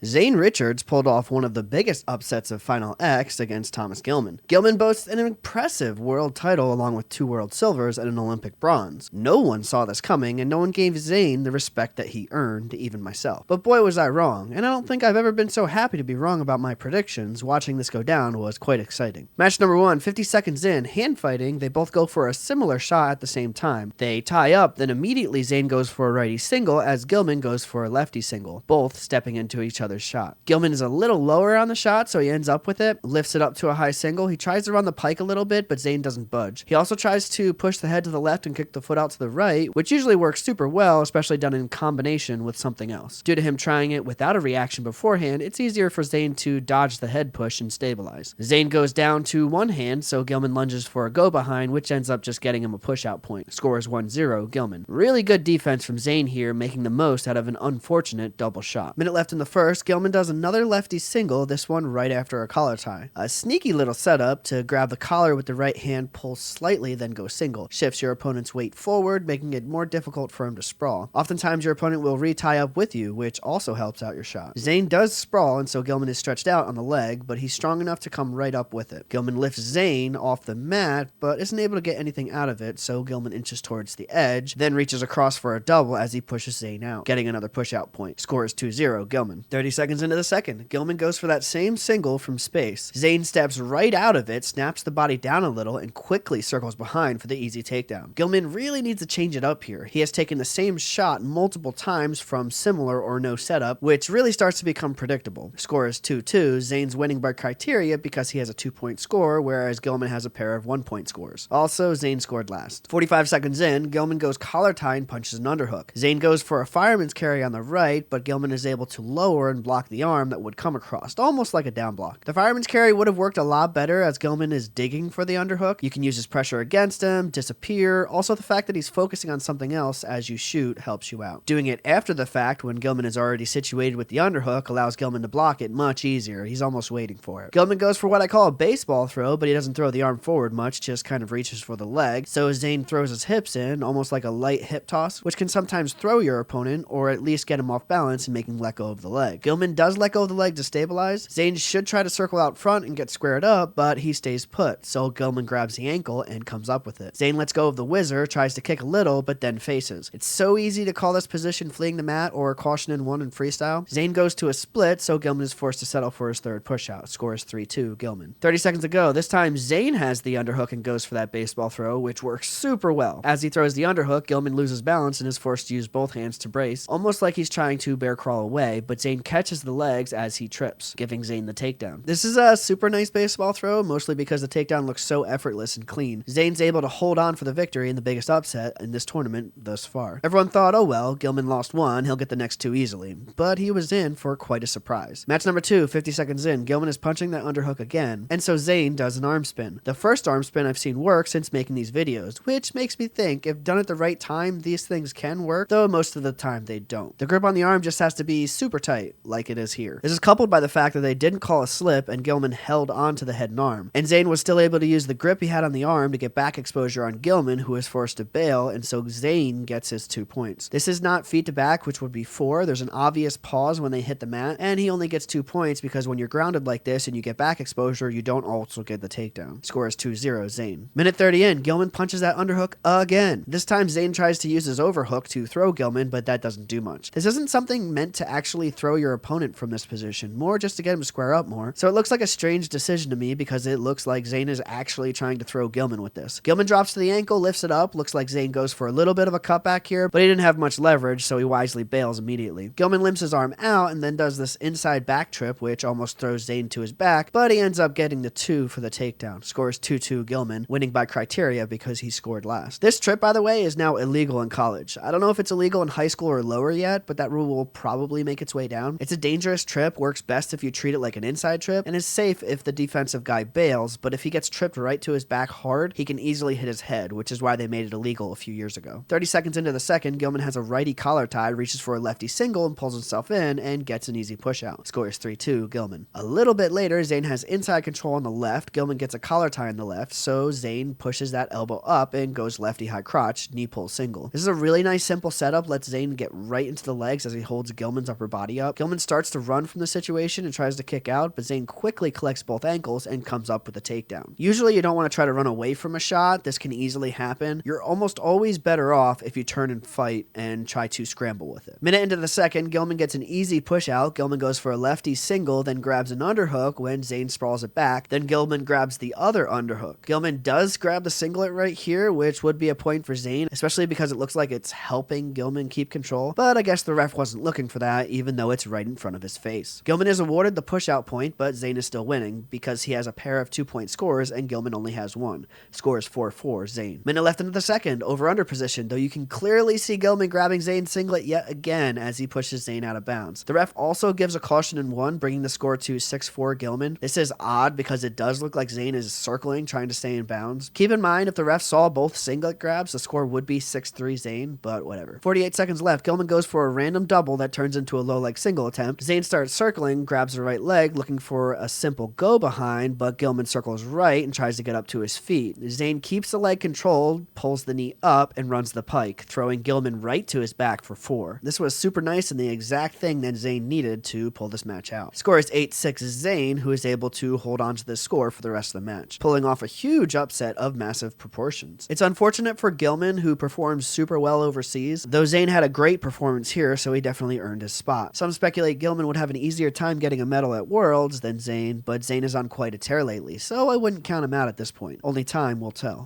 Zane Richards pulled off one of the biggest upsets of Final X against Thomas Gilman. Gilman boasts an impressive world title along with 2 world silvers and an Olympic bronze. No one saw this coming, and no one gave Zane the respect that he earned, even myself. But boy was I wrong, and I don't think I've ever been so happy to be wrong about my predictions. Watching this go down was quite exciting. Match number 1, 50 seconds in, hand fighting, they both go for a similar shot at the same time. They tie up, then immediately Zane goes for a righty single as Gilman goes for a lefty single, both stepping into each other's shot. Gilman is a little lower on the shot, so he ends up with it, lifts it up to a high single. He tries to run the pike a little bit, but Zane doesn't budge. He also tries to push the head to the left and kick the foot out to the right, which usually works super well, especially done in combination with something else. Due to him trying it without a reaction beforehand, it's easier for Zane to dodge the head push and stabilize. Zane goes down to one hand, so Gilman lunges for a go behind, which ends up just getting him a push out point. Score is 1-0 Gilman. Really good defense from Zane here, making the most out of an unfortunate double shot. Minute left in the first, Gilman does another lefty single, this one right after a collar tie. A sneaky little setup to grab the collar with the right hand, pull slightly, then go single. Shifts your opponent's weight forward, making it more difficult for him to sprawl. Oftentimes your opponent will re-tie up with you, which also helps out your shot. Zane does sprawl, and so Gilman is stretched out on the leg, but he's strong enough to come right up with it. Gilman lifts Zane off the mat, but isn't able to get anything out of it, so Gilman inches towards the edge, then reaches across for a double as he pushes Zane out, getting another push-out point. Score is 2-0 Gilman. 30 seconds into the second, Gilman goes for that same single from space. Zane steps right out of it, snaps the body down a little, and quickly circles behind for the easy takedown. Gilman really needs to change it up here. He has taken the same shot multiple times from similar or no setup, which really starts to become predictable. Score is 2-2. Zane's winning by criteria because he has a 2-point score, whereas Gilman has a pair of 1-point scores. Also, Zane scored last. 45 seconds in, Gilman goes collar tie and punches an underhook. Zane goes for a fireman's carry on the right, but Gilman is able to lower and block the arm that would come across, almost like a down block. The fireman's carry would have worked a lot better as Gilman is digging for the underhook. You can use his pressure against him, disappear. Also, the fact that he's focusing on something else as you shoot helps you out. Doing it after the fact when Gilman is already situated with the underhook allows Gilman to block it much easier. He's almost waiting for it. Gilman goes for what I call a baseball throw, but he doesn't throw the arm forward much, just kind of reaches for the leg. So Zane throws his hips in, almost like a light hip toss, which can sometimes throw your opponent or at least get him off balance and make him let go of the leg. Gilman does let go of the leg to stabilize. Zane should try to circle out front and get squared up, but he stays put, so Gilman grabs the ankle and comes up with it. Zane lets go of the whizzer, tries to kick a little, but then faces. It's so easy to call this position fleeing the mat or caution in one in freestyle. Zane goes to a split, so Gilman is forced to settle for his third pushout. Score is 3-2 Gilman. 30 seconds to go. This time Zane has the underhook and goes for that baseball throw, which works super well. As he throws the underhook, Gilman loses balance and is forced to use both hands to brace, almost like he's trying to bear crawl away, but Zane catches the legs as he trips, giving Zane the takedown. This is a super nice baseball throw, mostly because the takedown looks so effortless and clean. Zane's able to hold on for the victory in the biggest upset in this tournament thus far. Everyone thought, oh well, Gilman lost one, he'll get the next two easily, but he was in for quite a surprise. Match number 2, 50 seconds in, Gilman is punching that underhook again, and so Zane does an arm spin. The first arm spin I've seen work since making these videos, which makes me think if done at the right time, these things can work, though most of the time they don't. The grip on the arm just has to be super tight, like it is here. This is coupled by the fact that they didn't call a slip and Gilman held on to the head and arm, and Zane was still able to use the grip he had on the arm to get back exposure on Gilman, who was forced to bail, and so Zane gets his 2 points. This is not feet to back, which would be 4. There's an obvious pause when they hit the mat, and he only gets 2 points because when you're grounded like this and you get back exposure, you don't also get the takedown. Score is 2-0 Zane. Minute 30 in, Gilman punches that underhook again. This time Zane tries to use his overhook to throw Gilman, but that doesn't do much. This isn't something meant to actually throw your opponent from this position, more just to get him to square up more. So it looks like a strange decision to me because it looks like Zane is actually trying to throw Gilman with this. Gilman drops to the ankle, lifts it up, looks like Zane goes for a little bit of a cutback here, but he didn't have much leverage, so he wisely bails immediately. Gilman limps his arm out and then does this inside back trip, which almost throws Zane to his back, but he ends up getting the 2 for the takedown. Scores 2-2 Gilman, winning by criteria because he scored last. This trip, by the way, is now illegal in college. I don't know if it's illegal in high school or lower yet, but that rule will probably make its way down. It's a dangerous trip, works best if you treat it like an inside trip, and is safe if the defensive guy bails, but if he gets tripped right to his back hard, he can easily hit his head, which is why they made it illegal a few years ago. 30 seconds into the second, Gilman has a righty collar tie, reaches for a lefty single and pulls himself in and gets an easy push out. Score is 3-2 Gilman. A little bit later, Zane has inside control on the left, Gilman gets a collar tie on the left, so Zane pushes that elbow up and goes lefty high crotch, knee pull single. This is a really nice simple setup, lets Zane get right into the legs as he holds Gilman's upper body up. Gilman Gilman starts to run from the situation and tries to kick out, but Zane quickly collects both ankles and comes up with a takedown. Usually you don't want to try to run away from a shot. This can easily happen. You're almost always better off if you turn and fight and try to scramble with it. Minute into the second, Gilman gets an easy push out. Gilman goes for a lefty single, then grabs an underhook when Zane sprawls it back. Then Gilman grabs the other underhook. Gilman does grab the singlet right here, which would be a point for Zane, especially because it looks like it's helping Gilman keep control. But I guess the ref wasn't looking for that, even though it's right in front of his face. Gilman is awarded the push out point, but Zane is still winning because he has a pair of 2-point scores and Gilman only has one. Score is 4-4 Zane. Minute left into the second, over-under position, though you can clearly see Gilman grabbing Zane's singlet yet again as he pushes Zane out of bounds. The ref also gives a caution in one, bringing the score to 6-4 Gilman. This is odd because it does look like Zane is circling, trying to stay in bounds. Keep in mind, if the ref saw both singlet grabs, the score would be 6-3 Zane, but whatever. 48 seconds left, Gilman goes for a random double that turns into a low leg single attempt. Zane starts circling, grabs the right leg, looking for a simple go behind, but Gilman circles right and tries to get up to his feet. Zane keeps the leg controlled, pulls the knee up, and runs the pike, throwing Gilman right to his back for 4. This was super nice and the exact thing that Zane needed to pull this match out. Score is 8-6 Zane, who is able to hold on to this score for the rest of the match, pulling off a huge upset of massive proportions. It's unfortunate for Gilman, who performs super well overseas, though Zane had a great performance here, so he definitely earned his spot. Some speculate Gilman would have an easier time getting a medal at Worlds than Zane, but Zane is on quite a tear lately, so I wouldn't count him out at this point. Only time will tell.